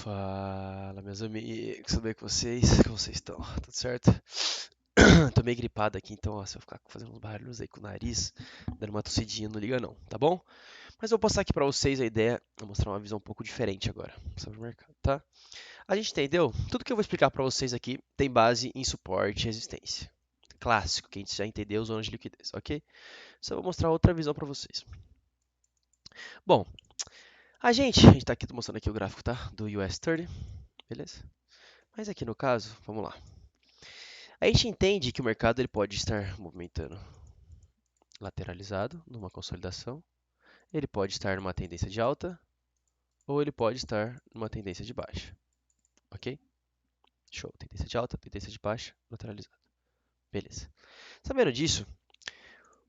Fala, meus amigos, tudo bem com vocês? Como vocês estão? Tudo certo? Tô meio gripado aqui, então, ó, se eu ficar fazendo uns barulhos aí com o nariz, dando uma tossidinha, não liga não, tá bom? Mas eu vou passar aqui pra vocês a ideia, vou mostrar uma visão um pouco diferente agora sobre o mercado, tá? A gente entendeu? Tudo que eu vou explicar pra vocês aqui tem base em suporte e resistência. Clássico, que a gente já entendeu, zonas de liquidez, ok? Só vou mostrar outra visão pra vocês. Bom, a gente tá aqui, tô mostrando aqui o gráfico, tá? Do US 30, beleza? Mas aqui no caso, vamos lá. A gente entende que o mercado ele pode estar movimentando lateralizado numa consolidação, ele pode estar numa tendência de alta ou ele pode estar numa tendência de baixa, ok? Show, tendência de alta, tendência de baixa, lateralizado. Beleza. Sabendo disso,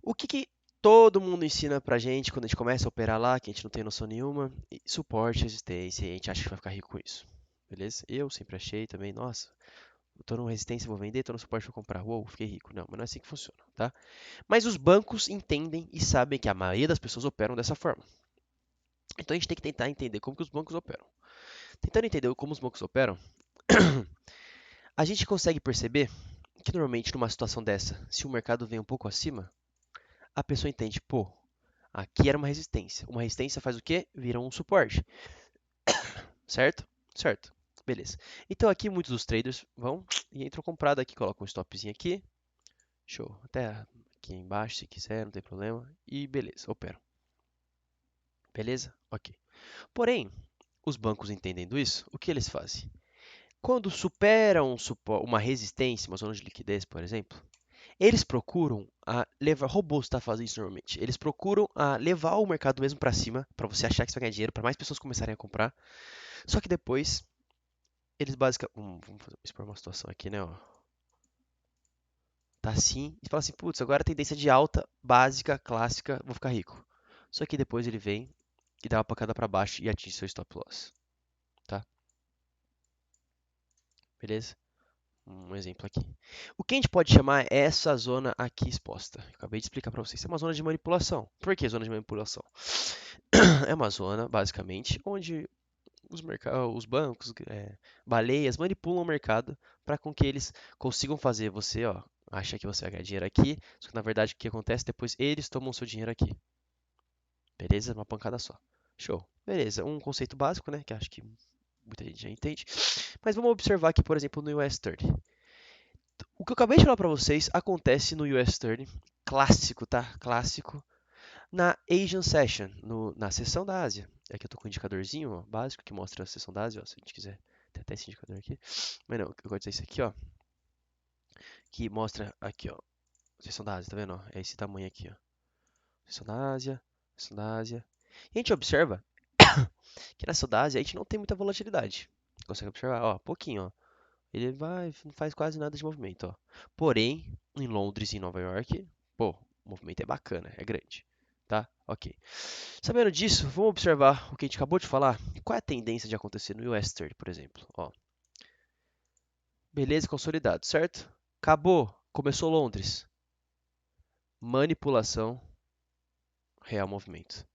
o que todo mundo ensina pra gente quando a gente começa a operar lá, que a gente não tem noção nenhuma? Suporte, resistência, e a gente acha que vai ficar rico com isso. Beleza? Eu sempre achei também, nossa, eu tô numa resistência, vou vender, tô no suporte, vou comprar. Uou, fiquei rico. Não, mas não é assim que funciona, tá? Mas os bancos entendem e sabem que a maioria das pessoas operam dessa forma. Então a gente tem que tentar entender como que os bancos operam. Tentando entender como os bancos operam, a gente consegue perceber que normalmente numa situação dessa, se o mercado vem um pouco acima, a pessoa entende, pô, aqui era uma resistência. Uma resistência faz o quê? Vira um suporte. Certo? Certo. Beleza. Então aqui muitos dos traders vão e entram comprado aqui, colocam um stopzinho aqui. Show. Até aqui embaixo se quiser, não tem problema. E beleza, operam. Beleza? Ok. Porém, os bancos entendendo isso, o que eles fazem? Quando superam uma resistência, uma zona de liquidez, por exemplo, eles procuram levar. Robôs tá fazendo isso normalmente. Eles procuram levar o mercado mesmo para cima, para você achar que você vai ganhar dinheiro, para mais pessoas começarem a comprar. Só que depois, eles basicamente. Vamos expor uma situação aqui, né? Ó. Tá assim, e fala assim: putz, agora a tendência de alta, básica, clássica, vou ficar rico. Só que depois ele vem e dá uma pancada para baixo e atinge seu stop loss. Tá? Beleza? Um exemplo aqui. O que a gente pode chamar é essa zona aqui exposta. Eu acabei de explicar para vocês. É uma zona de manipulação. Por que zona de manipulação? É uma zona, basicamente, onde os bancos, baleias, manipulam o mercado para com que eles consigam fazer você, ó, acha que você vai ganhar dinheiro aqui, só que na verdade o que acontece depois eles tomam o seu dinheiro aqui. Beleza? Uma pancada só. Show. Beleza. Um conceito básico, né, que acho que muita gente já entende. Mas vamos observar aqui, por exemplo, no US 30. O que eu acabei de falar para vocês acontece no US 30, clássico, tá? Clássico, na Asian Session, na seção da Ásia. Aqui eu tô com um indicadorzinho, ó, básico que mostra a seção da Ásia, ó, se a gente quiser. Tem até esse indicador aqui. Mas não, eu gosto de dizer isso aqui, ó, que mostra aqui, ó, seção da Ásia, tá vendo? Ó? É esse tamanho aqui, ó. Seção da Ásia, seção da Ásia. E a gente observa que na seção da Ásia a gente não tem muita volatilidade. Consegue observar, ó, pouquinho, ó. Ele vai, não faz quase nada de movimento, ó. Porém, em Londres e em Nova York, pô, o movimento é bacana, é grande, tá? Ok. Sabendo disso, vamos observar o que a gente acabou de falar. Qual é a tendência de acontecer no US 30, por exemplo? Ó, beleza, consolidado, certo? Acabou, começou Londres. Manipulação, real movimento.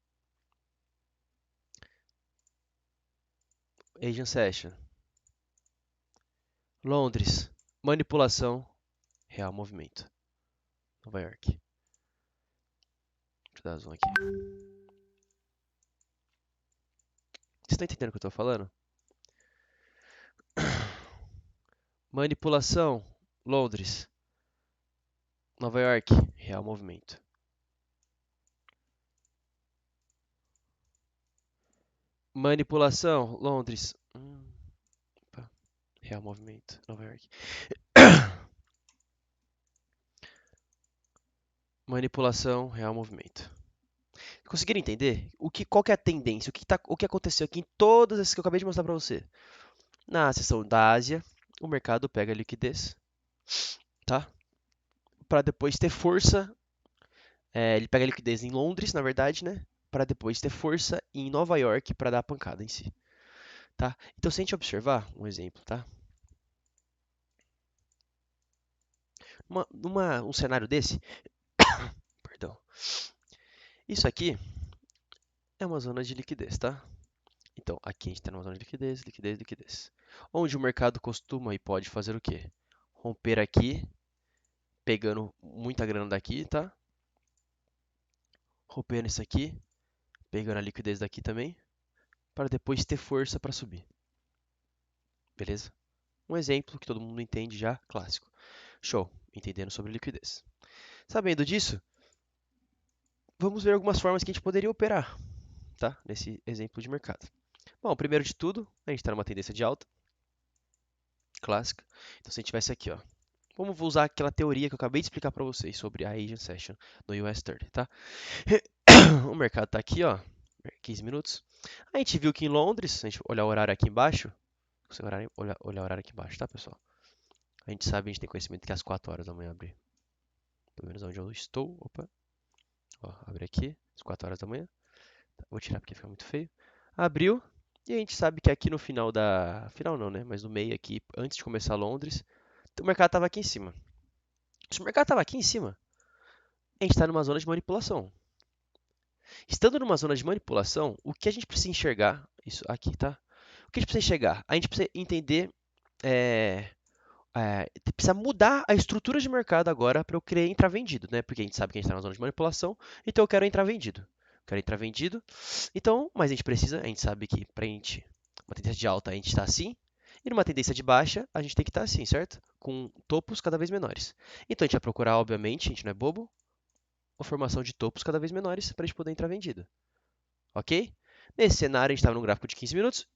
Asian Session. Londres, manipulação, real movimento. Nova York. Deixa eu dar zoom aqui. Vocês estão entendendo o que eu estou falando? Manipulação, Londres. Nova York, real movimento. Manipulação, Londres. Real movimento, Nova York. Manipulação, real movimento. Conseguiram entender? Qual que é a tendência? O que aconteceu aqui em todas essas que eu acabei de mostrar para você? Na seção da Ásia, o mercado pega a liquidez, tá? Para depois ter força. Ele pega a liquidez em Londres, na verdade, né? Para depois ter força em Nova York para dar a pancada em si, tá? Então, se a gente observar um exemplo, tá? Um cenário desse, perdão. Isso aqui é uma zona de liquidez, tá? Então, aqui a gente está numa zona de liquidez, liquidez, liquidez. Onde o mercado costuma e pode fazer o quê? Romper aqui, pegando muita grana daqui, tá? Rompendo isso aqui, pegando a liquidez daqui também, para depois ter força para subir. Beleza? Um exemplo que todo mundo entende já, clássico. Show, entendendo sobre liquidez. Sabendo disso, vamos ver algumas formas que a gente poderia operar, tá? Nesse exemplo de mercado. Bom, primeiro de tudo, a gente está numa tendência de alta, clássica. Então, se a gente tivesse aqui, ó, vamos usar aquela teoria que eu acabei de explicar para vocês sobre a Asian Session no US 30, tá? O mercado está aqui, ó, 15 minutos. A gente viu que em Londres, se a gente olhar o horário aqui embaixo, você olhar o horário aqui embaixo, tá, pessoal? A gente sabe, a gente tem conhecimento que às 4 horas da manhã abre. Pelo menos onde eu estou. Opa. Ó, abre aqui, às 4 horas da manhã. Vou tirar porque fica muito feio. Abriu. E a gente sabe que aqui no final da. Final não, né? Mas no meio aqui, antes de começar Londres, o mercado estava aqui em cima. Se o mercado estava aqui em cima, a gente está numa zona de manipulação. Estando numa zona de manipulação, o que a gente precisa enxergar, isso aqui, tá? O que a gente precisa enxergar? A gente precisa entender, é, precisa mudar a estrutura de mercado agora para eu querer entrar vendido, né? Porque a gente sabe que a gente está na zona de manipulação, então eu quero entrar vendido. Quero entrar vendido, então, mas a gente sabe que para a gente, uma tendência de alta a gente está assim, e numa tendência de baixa a gente tem que estar assim, certo? Com topos cada vez menores. Então a gente vai procurar, obviamente, a gente não é bobo, uma formação de topos cada vez menores para a gente poder entrar vendido. Ok? Nesse cenário, a gente estava num gráfico de 15 minutos.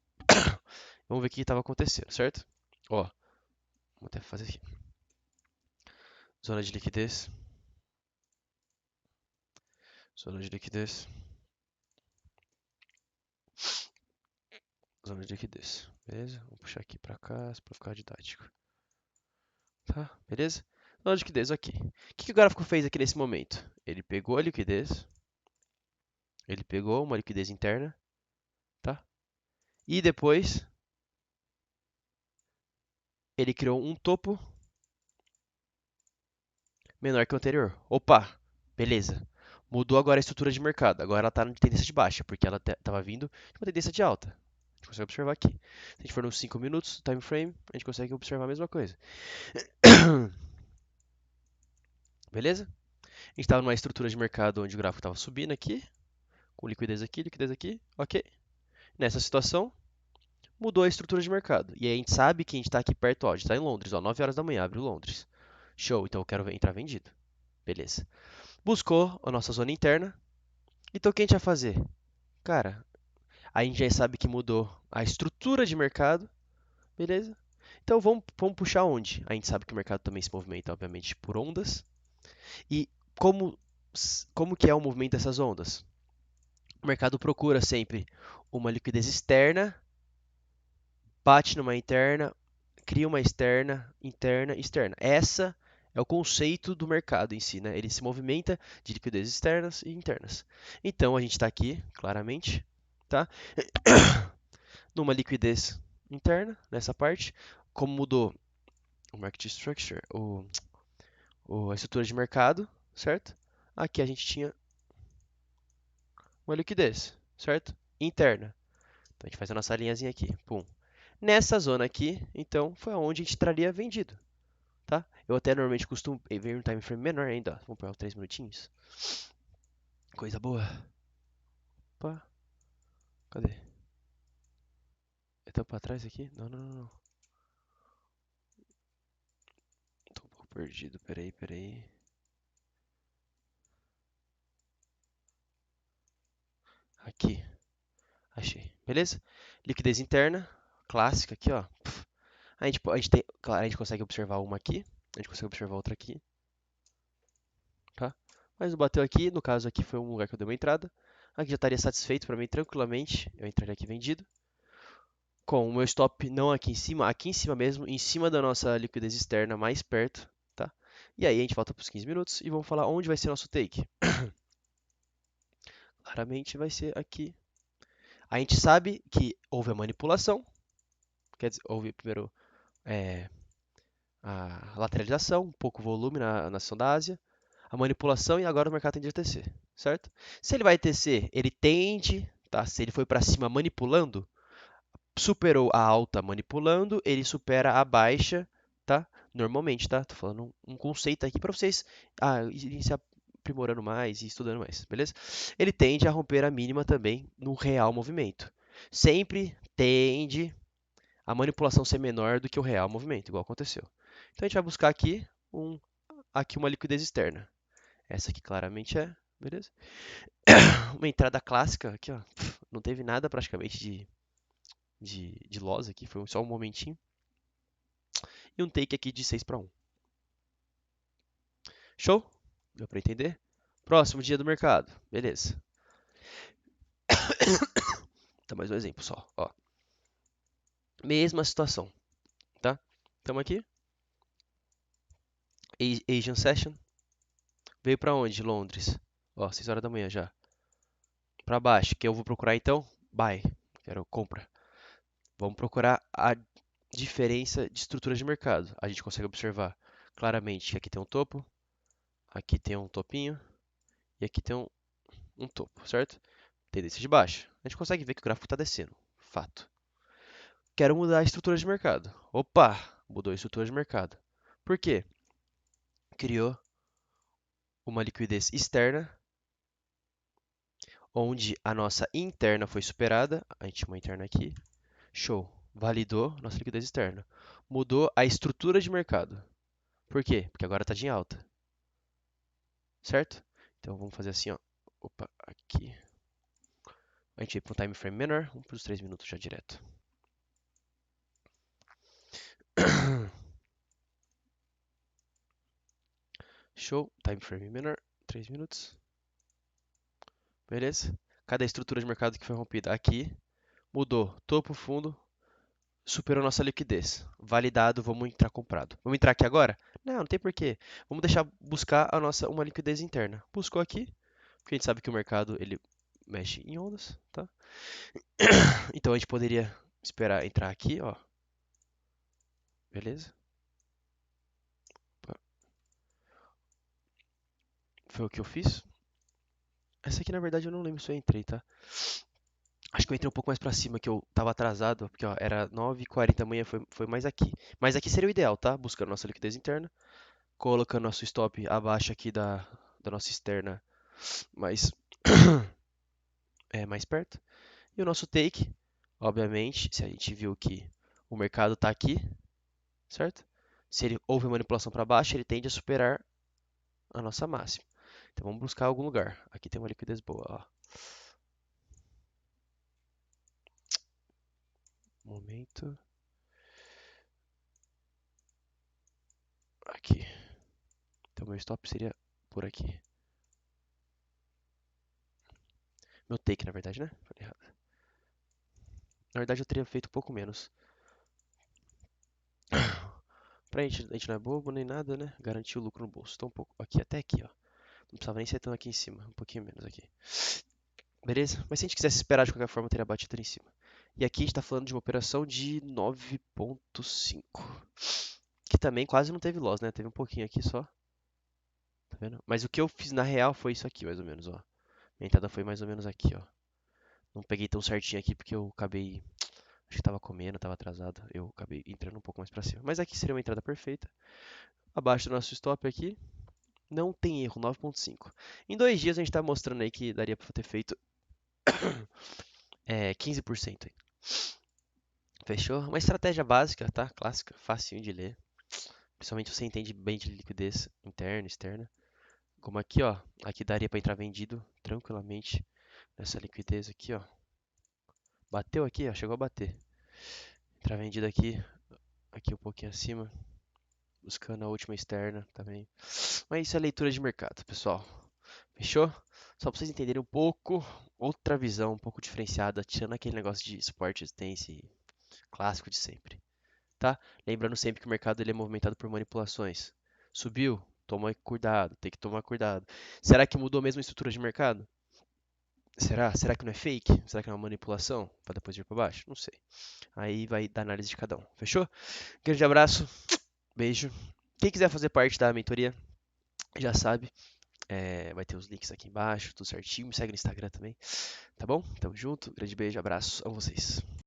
Vamos ver o que estava acontecendo, certo? Ó, vou até fazer aqui. Zona de liquidez. Zona de liquidez. Zona de liquidez. Beleza? Vou puxar aqui para cá para ficar didático. Tá? Beleza? Zona de liquidez, ok. O que o gráfico fez aqui nesse momento? Ele pegou a liquidez. Ele pegou uma liquidez interna. Tá? E depois ele criou um topo menor que o anterior. Opa, beleza. Mudou agora a estrutura de mercado. Agora ela está em tendência de baixa, porque ela estava vindo de uma tendência de alta. A gente consegue observar aqui. Se a gente for nos 5 minutos, time frame, a gente consegue observar a mesma coisa. Beleza? A gente estava numa estrutura de mercado onde o gráfico estava subindo aqui, com liquidez aqui, ok. Nessa situação, mudou a estrutura de mercado. E aí a gente sabe que a gente está aqui perto, ó, a gente está em Londres, ó, 9 horas da manhã, abre Londres. Show, então eu quero entrar vendido. Beleza. Buscou a nossa zona interna. Então o que a gente vai fazer? Cara, a gente já sabe que mudou a estrutura de mercado, beleza? Então vamos puxar onde? A gente sabe que o mercado também se movimenta, obviamente, por ondas. E como, como que é o movimento dessas ondas? O mercado procura sempre uma liquidez externa, bate numa interna, cria uma externa, interna, externa. Essa é o conceito do mercado em si, né? Ele se movimenta de liquidez externas e internas. Então a gente está aqui, claramente, tá? Numa liquidez interna, nessa parte. Como mudou o market structure, a estrutura de mercado, certo? Aqui a gente tinha uma liquidez, certo? Interna. Então a gente faz a nossa linhazinha aqui, pum. Nessa zona aqui, então, foi onde a gente traria vendido, tá? Eu até normalmente costumo ver um time frame menor ainda, ó. Vamos pegar 3 minutinhos. Coisa boa. Opa, cadê? Eu tô pra trás aqui? Não, não, não. Tô um pouco perdido, peraí. Aqui, achei. Beleza? Liquidez interna, clássica aqui, ó. Claro, a gente consegue observar uma aqui, a gente consegue observar outra aqui, tá? Mas bateu aqui, no caso aqui foi um lugar que eu dei uma entrada. Aqui já estaria satisfeito para mim tranquilamente, eu entraria aqui vendido. Com o meu stop não aqui em cima mesmo, em cima da nossa liquidez externa, mais perto, tá? E aí a gente volta para os 15 minutos e vamos falar onde vai ser nosso take. Claramente vai ser aqui. A gente sabe que houve a manipulação, quer dizer, houve primeiro a lateralização, um pouco volume na ação da Ásia, a manipulação e agora o mercado tende a tecer, certo? Se ele vai tecer, ele tende, tá? Se ele foi para cima manipulando, superou a alta manipulando, ele supera a baixa, tá? Normalmente, tá? Tô falando um conceito aqui para vocês irem se aprimorando mais e estudando mais, beleza? Ele tende a romper a mínima também no real movimento. Sempre tende a manipulação ser menor do que o real movimento, igual aconteceu. Então a gente vai buscar aqui uma liquidez externa. Essa aqui claramente é, beleza? Uma entrada clássica aqui, ó. Não teve nada praticamente de loss aqui, foi só um momentinho. E um take aqui de 6 para 1. Show? Deu para entender? Próximo dia do mercado. Beleza. Então, mais um exemplo só. Ó. Mesma situação, tá? Estamos aqui. Asian Session. Veio para onde? Londres. Ó, 6 horas da manhã já. Para baixo, que eu vou procurar então? Buy. Quero compra. Vamos procurar a diferença de estrutura de mercado. A gente consegue observar claramente que aqui tem um topo, aqui tem um topinho e aqui tem um topo, certo? Tendência de baixa. A gente consegue ver que o gráfico está descendo. Fato. Quero mudar a estrutura de mercado. Opa! Mudou a estrutura de mercado. Por quê? Criou uma liquidez externa, onde a nossa interna foi superada. A gente tinha uma interna aqui. Show. Validou nossa liquidez externa. Mudou a estrutura de mercado. Por quê? Porque agora está de alta. Certo? Então vamos fazer assim, ó. Opa, aqui. A gente vai para um time frame menor. Vamos para os 3 minutos já direto. Show. Time frame menor. 3 minutos. Beleza? Cadê a estrutura de mercado que foi rompida? Aqui. Mudou. Topo, fundo. Superou nossa liquidez. Validado, vamos entrar comprado. Vamos entrar aqui agora? Não, não tem porquê. Vamos deixar buscar uma liquidez interna. Buscou aqui, porque a gente sabe que o mercado ele mexe em ondas, tá? Então a gente poderia esperar entrar aqui, ó. Beleza? Opa. Foi o que eu fiz. Essa aqui na verdade eu não lembro se eu entrei, tá? Acho que eu entrei um pouco mais pra cima, que eu tava atrasado, porque ó, era 9h40 da manhã, foi mais aqui. Mas aqui seria o ideal, tá? Buscando nossa liquidez interna, colocando nosso stop abaixo aqui da nossa externa mais, mais perto. E o nosso take, obviamente, se a gente viu que o mercado está aqui, certo? Se ele houve manipulação para baixo, ele tende a superar a nossa máxima. Então vamos buscar algum lugar. Aqui tem uma liquidez boa, ó. Momento. Aqui. Então meu stop seria por aqui. Meu take, na verdade, né? Falei errado. Na verdade, eu teria feito um pouco menos. A gente não é bobo nem nada, né? Garantir o lucro no bolso. Então um pouco. Aqui, até aqui, ó. Não precisava nem ser tão aqui em cima. Um pouquinho menos aqui. Beleza? Mas se a gente quisesse esperar de qualquer forma, teria batido ali em cima. E aqui a gente está falando de uma operação de 9,5. Que também quase não teve loss, né? Teve um pouquinho aqui só. Tá vendo? Mas o que eu fiz na real foi isso aqui, mais ou menos, ó. Minha entrada foi mais ou menos aqui, ó. Não peguei tão certinho aqui porque eu acabei. Acho que tava comendo, tava atrasado. Eu acabei entrando um pouco mais pra cima. Mas aqui seria uma entrada perfeita. Abaixo do nosso stop aqui. Não tem erro, 9,5. Em 2 dias a gente tá mostrando aí que daria pra ter feito 15% aí. Fechou? Uma estratégia básica, tá? Clássica, facinho de ler. Principalmente se você entende bem de liquidez interna, externa. Como aqui, ó. Aqui daria para entrar vendido tranquilamente nessa liquidez aqui, ó. Bateu aqui, ó. Chegou a bater. Entrar vendido aqui, aqui um pouquinho acima. Buscando a última externa também. Mas isso é leitura de mercado, pessoal. Fechou? Só para vocês entenderem um pouco, outra visão, um pouco diferenciada, tirando aquele negócio de suporte e resistência clássico de sempre. Tá? Lembrando sempre que o mercado ele é movimentado por manipulações. Subiu? Toma cuidado, tem que tomar cuidado. Será que mudou mesmo a estrutura de mercado? Será? Será que não é fake? Será que é uma manipulação para depois ir para baixo? Não sei. Aí vai dar análise de cada um. Fechou? Grande abraço, beijo. Quem quiser fazer parte da mentoria, já sabe, vai ter os links aqui embaixo, tudo certinho. Me segue no Instagram também, tá bom? Tamo junto, grande beijo, abraço a vocês.